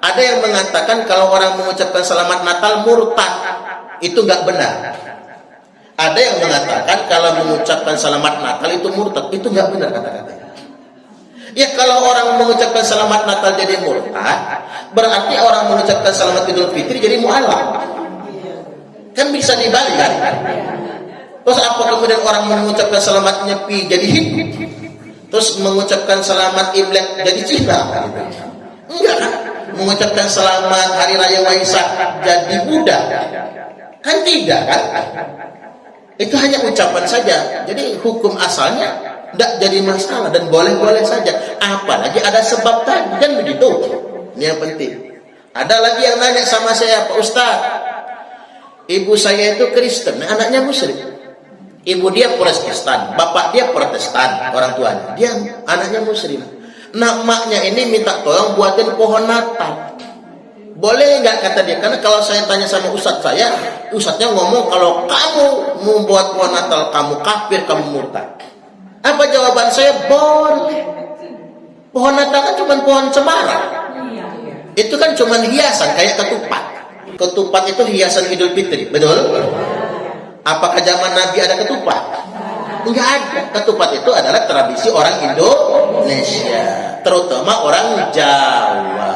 Ada yang mengatakan kalau orang mengucapkan selamat Natal murtad. Itu nggak benar. Ada yang mengatakan kalau mengucapkan selamat Natal itu murtad. Itu nggak benar kata-katanya. Ya kalau orang mengucapkan selamat Natal jadi murtad, berarti orang mengucapkan selamat Idul Fitri jadi mu'alaf. Kan bisa dibalik kan? Terus apa kemudian orang mengucapkan selamat Nyepi jadi Hindu? Terus mengucapkan selamat Imlek jadi Cina? Enggak kan? Mengucapkan selamat Hari Raya Waisak jadi Buddha? Kan tidak kan? Itu hanya ucapan saja. Jadi hukum asalnya tidak jadi masalah dan boleh-boleh saja. Apalagi ada sebab tadi, kan begitu. Ini yang penting. Ada lagi yang nanya sama saya, Pak Ustaz, ibu saya itu Kristen, anaknya Muslim. Ibu dia Protestan, bapak dia Protestan, orang tuanya. Dia anaknya Muslim. Nah, maknya ini minta tolong buatin pohon Natal. Boleh nggak kata dia? Karena kalau saya tanya sama ustadz saya, ustadznya ngomong kalau kamu membuat pohon Natal, kamu kafir, kamu murtad. Apa jawaban saya? Boleh. Pohon Natal kan cuma pohon cemara. Itu kan cuma hiasan, kayak ketupat. Ketupat itu hiasan Idul Fitri, betul? Apakah zaman Nabi ada ketupat? Enggak ada. Ketupat itu adalah tradisi orang Indonesia, terutama orang Jawa.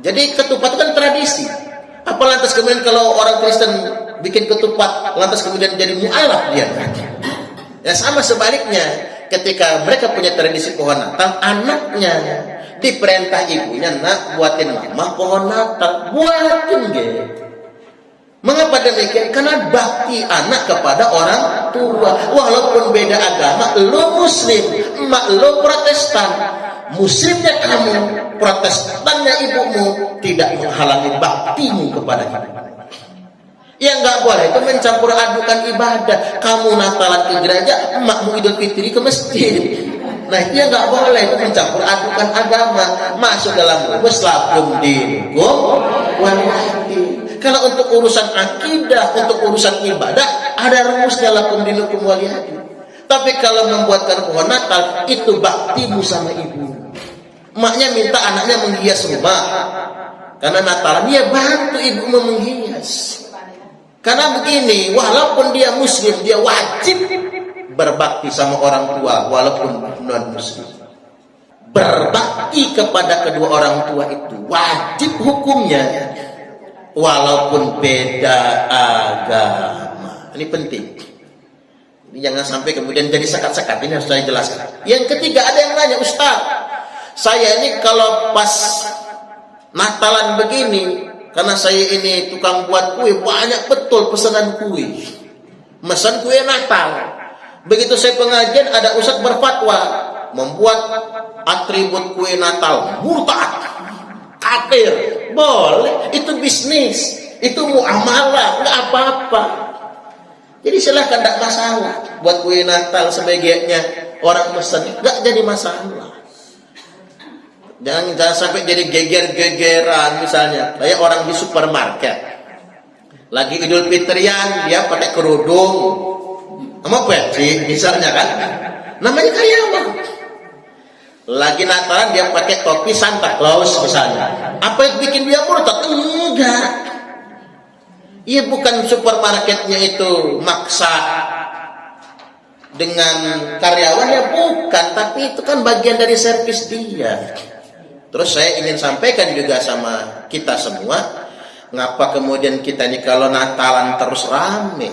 Jadi ketupat itu kan tradisi. Apa lantas kemudian kalau orang Kristen bikin ketupat, lantas kemudian jadi mu'alaf dia? Ya sama sebaliknya, ketika mereka punya tradisi pohon Natal, anaknya diperintah ibunya, nak buatin mama pohon Natal, buatin gitu. Mengapa demikian? Karena bakti anak kepada orang tua. Walaupun beda agama, lo Muslim, emak lo Protestan. Muslimnya kamu, Protestannya ibumu, tidak menghalangi baktimu kepada ibu. Yang nggak boleh itu mencampur adukan ibadah. Kamu Natalan ke gereja, emakmu Idul Fitri ke masjid. Nah itu yang nggak boleh, itu mencampur adukan agama. Masuk dalam rumus lakum dinukum waliyati. Kalau untuk urusan akidah, untuk urusan ibadah, ada rumusnya lakum dinukum waliyati. Tapi kalau membuatkan pohon Natal, itu baktimu sama ibu. Maknya minta anaknya menghias rumah. Karena Natalan dia bantu ibumu menghias. Karena begini, walaupun dia Muslim, dia wajib berbakti sama orang tua, walaupun non-Muslim. Berbakti kepada kedua orang tua itu wajib hukumnya, walaupun beda agama. Ini penting. Ini jangan sampai kemudian jadi sekat-sekat. Ini harus saya jelaskan. Yang ketiga, ada yang nanya, Ustaz, saya ini kalau pas Natalan begini, karena saya ini tukang buat kue, banyak betul pesanan kue. Mesan kue Natal. Begitu saya pengajian, ada ustadz berfatwa membuat atribut kue Natal murtad, kafir. Boleh, itu bisnis, itu muamalah, nggak apa-apa. Jadi silahkan, tidak masalah. Buat kue Natal sebagiannya orang mesen, nggak jadi masalah. Jangan sampai jadi geger-gegeran. Misalnya kayak orang di supermarket lagi Idul Fitrian, dia pakai kerudung sama peci misalnya kan, namanya karyawan. Lagi Natalan dia pakai topi Santa Claus misalnya. Apa yang bikin dia murtad? Enggak. Iya, bukan supermarketnya itu maksa dengan karyawannya, bukan, tapi itu kan bagian dari servis dia. Terus saya ingin sampaikan juga sama kita semua, ngapa kemudian kita ini kalau Natalan terus rame?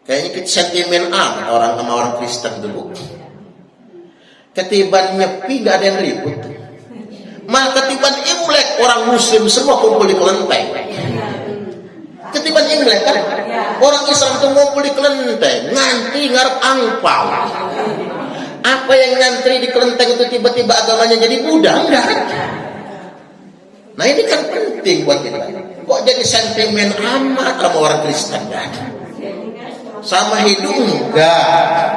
Kayaknya kita sentimen amat orang sama orang Kristen dulu. Ketiban Nyepi gak ada yang ribut. Malah ketiban Imlek orang Muslim semua kumpul di kelenteng. Ketiban Imlek kan orang Islam tuh ngumpul di kelenteng, nganti ngarep angpau. Apa yang ngantri di kelenteng itu tiba-tiba agamanya jadi Buddha? Enggak. Nah ini kan penting buat kita. Kok jadi sentimen amat sama orang Kristen? Enggak. Sama Hindu enggak.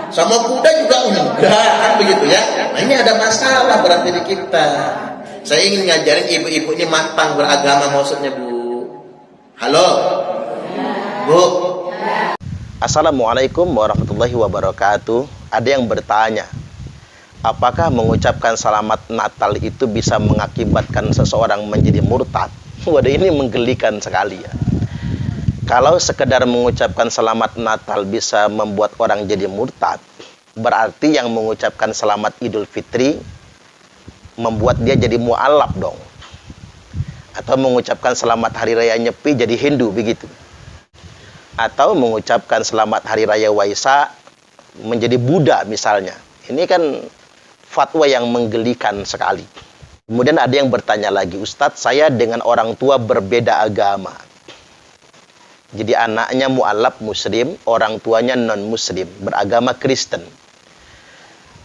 Sama Buddha juga enggak. Kan begitu ya. Nah ini ada masalah berarti di kita. Saya ingin ngajarin ibu-ibu ini matang beragama maksudnya, Bu. Halo? Bu? Assalamualaikum warahmatullahi wabarakatuh. Ada yang bertanya, apakah mengucapkan selamat Natal itu bisa mengakibatkan seseorang menjadi murtad? Waduh, ini menggelikan sekali ya. Kalau sekedar mengucapkan selamat Natal bisa membuat orang jadi murtad, berarti yang mengucapkan selamat Idul Fitri membuat dia jadi mu'alaf dong. Atau mengucapkan selamat Hari Raya Nyepi jadi Hindu, begitu. Atau mengucapkan selamat Hari Raya Waisak menjadi Buddha misalnya. Ini kan fatwa yang menggelikan sekali. Kemudian ada yang bertanya lagi, Ustadz, saya dengan orang tua berbeda agama. Jadi anaknya mu'alaf muslim, orang tuanya non-muslim, beragama Kristen.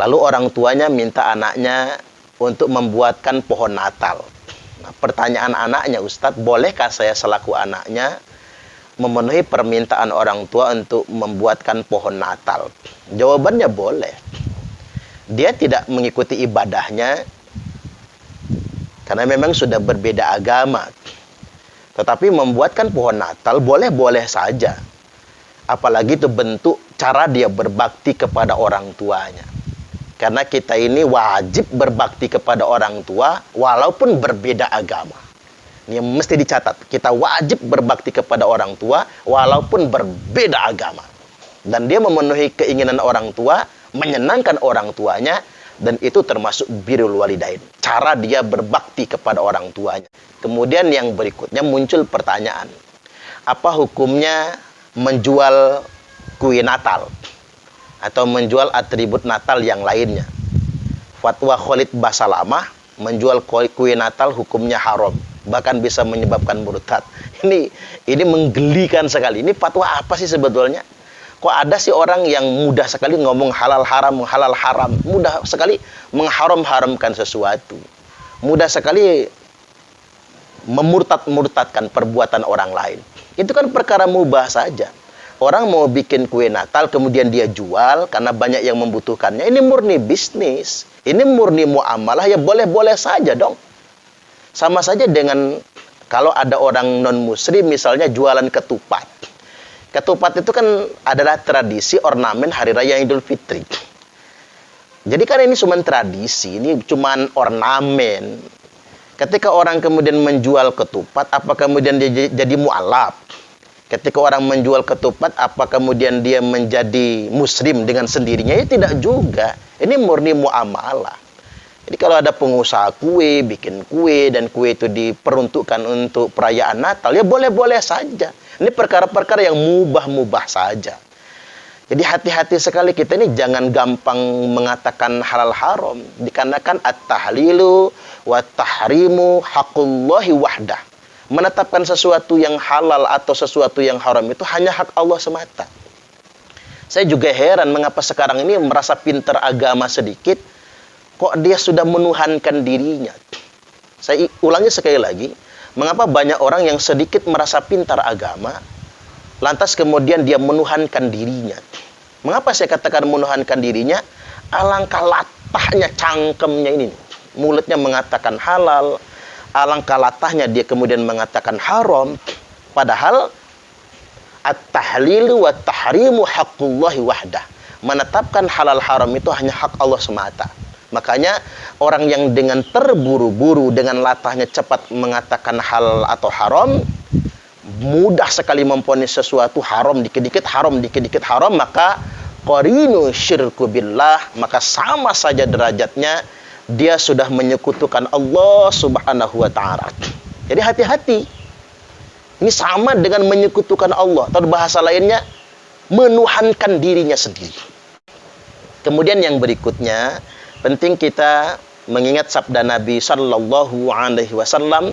Lalu orang tuanya minta anaknya untuk membuatkan pohon Natal. Nah, pertanyaan anaknya, Ustadz, bolehkah saya selaku anaknya memenuhi permintaan orang tua untuk membuatkan pohon Natal? Jawabannya boleh. Dia tidak mengikuti ibadahnya, karena memang sudah berbeda agama. Tetapi membuatkan pohon Natal boleh-boleh saja. Apalagi itu bentuk cara dia berbakti kepada orang tuanya. Karena kita ini wajib berbakti kepada orang tua walaupun berbeda agama. Ini mesti dicatat. Kita wajib berbakti kepada orang tua walaupun berbeda agama. Dan dia memenuhi keinginan orang tua, menyenangkan orang tuanya, dan itu termasuk birrul walidain. Cara dia berbakti kepada orang tuanya. Kemudian yang berikutnya muncul pertanyaan. Apa hukumnya menjual kue Natal? Atau menjual atribut Natal yang lainnya? Fatwa Khalid Basalamah, menjual kue Natal hukumnya haram. Bahkan bisa menyebabkan murtad. Ini menggelikan sekali. Ini fatwa apa sih sebetulnya? Kok ada sih orang yang mudah sekali ngomong halal haram, mudah sekali mengharam-haramkan sesuatu, mudah sekali memurtad-murtadkan perbuatan orang lain. Itu kan perkara mubah saja. Orang mau bikin kue Natal kemudian dia jual karena banyak yang membutuhkannya. Ini murni bisnis, ini murni muamalah, ya boleh-boleh saja dong. Sama saja dengan kalau ada orang non-muslim misalnya jualan ketupat. Ketupat itu kan adalah tradisi ornamen Hari Raya Idul Fitri. Jadi kan ini cuma tradisi, ini cuma ornamen. Ketika orang kemudian menjual ketupat, apa kemudian dia jadi mu'alaf? Ketika orang menjual ketupat, apa kemudian dia menjadi muslim dengan sendirinya? Ya tidak juga. Ini murni muamalah. Jadi kalau ada pengusaha kue, bikin kue, dan kue itu diperuntukkan untuk perayaan Natal, ya boleh-boleh saja. Ini perkara-perkara yang mubah-mubah saja. Jadi hati-hati sekali kita ini jangan gampang mengatakan halal haram. Dikarenakan at-tahlilu wa tahrimu haqqullahi wahdah. Menetapkan sesuatu yang halal atau sesuatu yang haram itu hanya hak Allah semata. Saya juga heran mengapa sekarang ini merasa pintar agama sedikit, kok dia sudah menuhankan dirinya. Saya ulangi sekali lagi. Mengapa banyak orang yang sedikit merasa pintar agama, lantas kemudian dia menuhankan dirinya? Mengapa saya katakan menuhankan dirinya? Alangkah latahnya cangkemnya ini. Mulutnya mengatakan halal, alangkah latahnya dia kemudian mengatakan haram. Padahal at-tahlilu wa tahrimu haqqullahi wahdah. Menetapkan halal haram itu hanya hak Allah semata. Makanya orang yang dengan terburu-buru, dengan latahnya cepat mengatakan halal atau haram, mudah sekali memponis sesuatu haram dikit-dikit haram, maka qarinu syirku billah, maka sama saja derajatnya dia sudah menyekutukan Allah Subhanahu wa taala. Jadi hati-hati. Ini sama dengan menyekutukan Allah, atau bahasa lainnya menuhankan dirinya sendiri. Kemudian yang berikutnya, penting kita mengingat sabda Nabi sallallahu alaihi wasallam,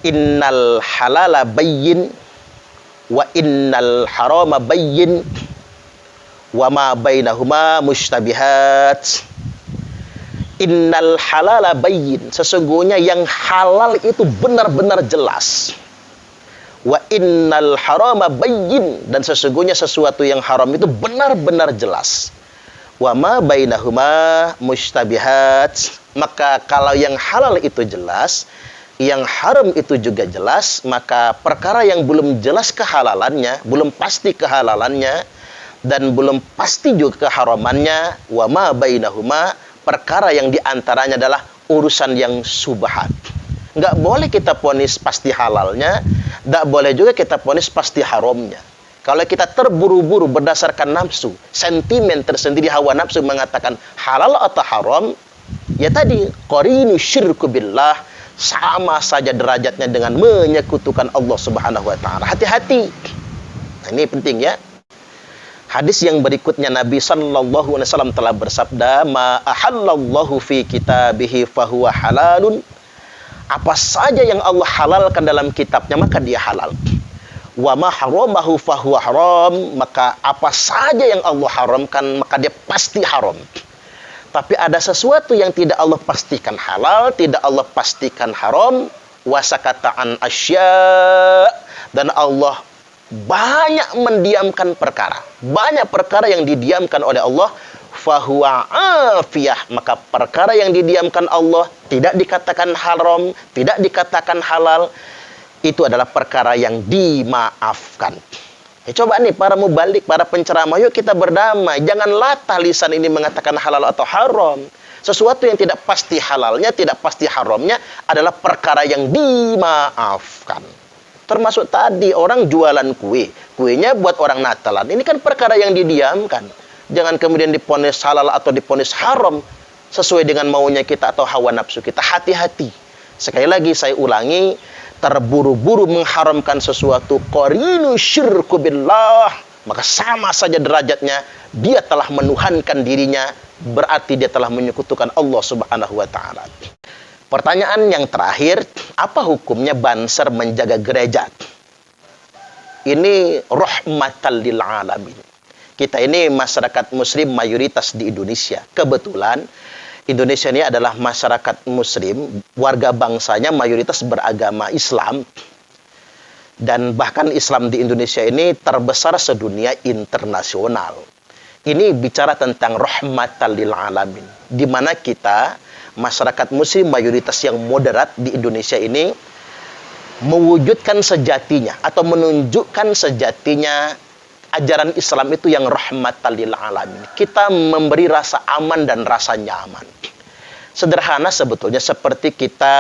innal halala bayyin wa innal harama bayyin wa ma bainahuma mushtabihat. Innal halala bayyin, sesungguhnya yang halal itu benar-benar jelas. Wa innal harama bayyin, dan sesungguhnya sesuatu yang haram itu benar-benar jelas. Wa ma bainahuma mushtabihat, maka kalau yang halal itu jelas, yang haram itu juga jelas, maka perkara yang belum jelas kehalalannya, belum pasti kehalalannya, dan belum pasti juga keharamannya, wa ma bainahuma perkara yang diantaranya adalah urusan yang subhat. Nggak boleh kita ponis pasti halalnya, nggak boleh juga kita ponis pasti haramnya. Kalau kita terburu-buru berdasarkan nafsu, sentimen tersendiri, hawa nafsu mengatakan halal atau haram, ya tadi, qarinu syirku billah, sama saja derajatnya dengan menyekutukan Allah Subhanahu wa taala. Hati-hati. Nah, ini penting ya. Hadis yang berikutnya Nabi sallallahu alaihi wasallam telah bersabda, "Ma ahallallahu fi kitabihi fahuwa halalun." Apa saja yang Allah halalkan dalam kitabnya maka dia halal. Wa ma haramahu fahuwa haram, maka apa saja yang Allah haramkan maka dia pasti haram. Tapi ada sesuatu yang tidak Allah pastikan halal, tidak Allah pastikan haram, wasakata an asya, dan Allah banyak mendiamkan perkara. Banyak perkara yang didiamkan oleh Allah, fahuwa afiyah, maka perkara yang didiamkan Allah tidak dikatakan haram, tidak dikatakan halal, itu adalah perkara yang dimaafkan. Ya, coba nih para mubalik, para penceramah, yuk kita berdamai. Jangan latah lisan ini mengatakan halal atau haram. Sesuatu yang tidak pasti halalnya, tidak pasti haramnya adalah perkara yang dimaafkan. Termasuk tadi orang jualan kue, kuenya buat orang Natalan. Ini kan perkara yang didiamkan. Jangan kemudian diponis halal atau diponis haram sesuai dengan maunya kita atau hawa nafsu kita. Hati-hati. Sekali lagi saya ulangi, terburu-buru mengharamkan sesuatu, qarinu syirku billah, maka sama saja derajatnya, dia telah menuhankan dirinya, berarti dia telah menyekutukan Allah Subhanahu wa taala. Pertanyaan yang terakhir, apa hukumnya banser menjaga gereja? Ini rahmatan lil alamin. Kita ini masyarakat muslim mayoritas di Indonesia. Kebetulan Indonesia ini adalah masyarakat muslim, warga bangsanya mayoritas beragama Islam. Dan bahkan Islam di Indonesia ini terbesar sedunia internasional. Ini bicara tentang rahmatan lil alamin, di mana kita masyarakat muslim mayoritas yang moderat di Indonesia ini mewujudkan sejatinya atau menunjukkan sejatinya ajaran Islam itu yang rahmatan lil alamin. Kita memberi rasa aman dan rasa nyaman. Sederhana sebetulnya seperti kita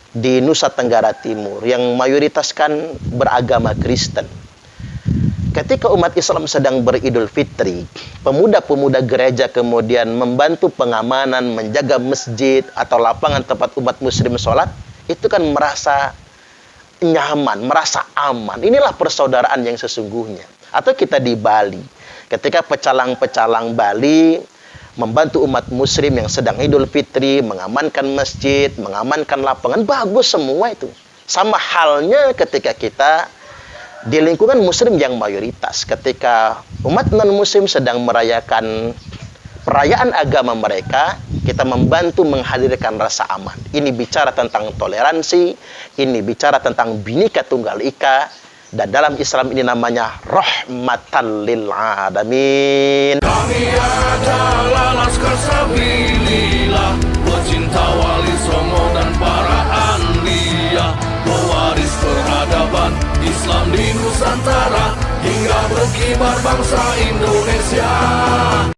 di Nusa Tenggara Timur yang mayoritas kan beragama Kristen. Ketika umat Islam sedang beridul fitri, pemuda-pemuda gereja kemudian membantu pengamanan, menjaga masjid atau lapangan tempat umat muslim sholat, itu kan merasa nyaman, merasa aman. Inilah persaudaraan yang sesungguhnya. Atau kita di Bali, ketika pecalang-pecalang Bali membantu umat muslim yang sedang idul fitri, mengamankan masjid, mengamankan lapangan, bagus semua itu. Sama halnya ketika kita di lingkungan muslim yang mayoritas, ketika umat non-muslim sedang merayakan perayaan agama mereka, kita membantu menghadirkan rasa aman. Ini bicara tentang toleransi, ini bicara tentang Bhinneka Tunggal Ika, dan dalam Islam ini namanya rahmatan lil alamin. Kami adalah Laskar Sabilillah, pecinta Wali Songo dan para anbiya, pewaris peradaban Islam di Nusantara hingga berkibar bangsa Indonesia.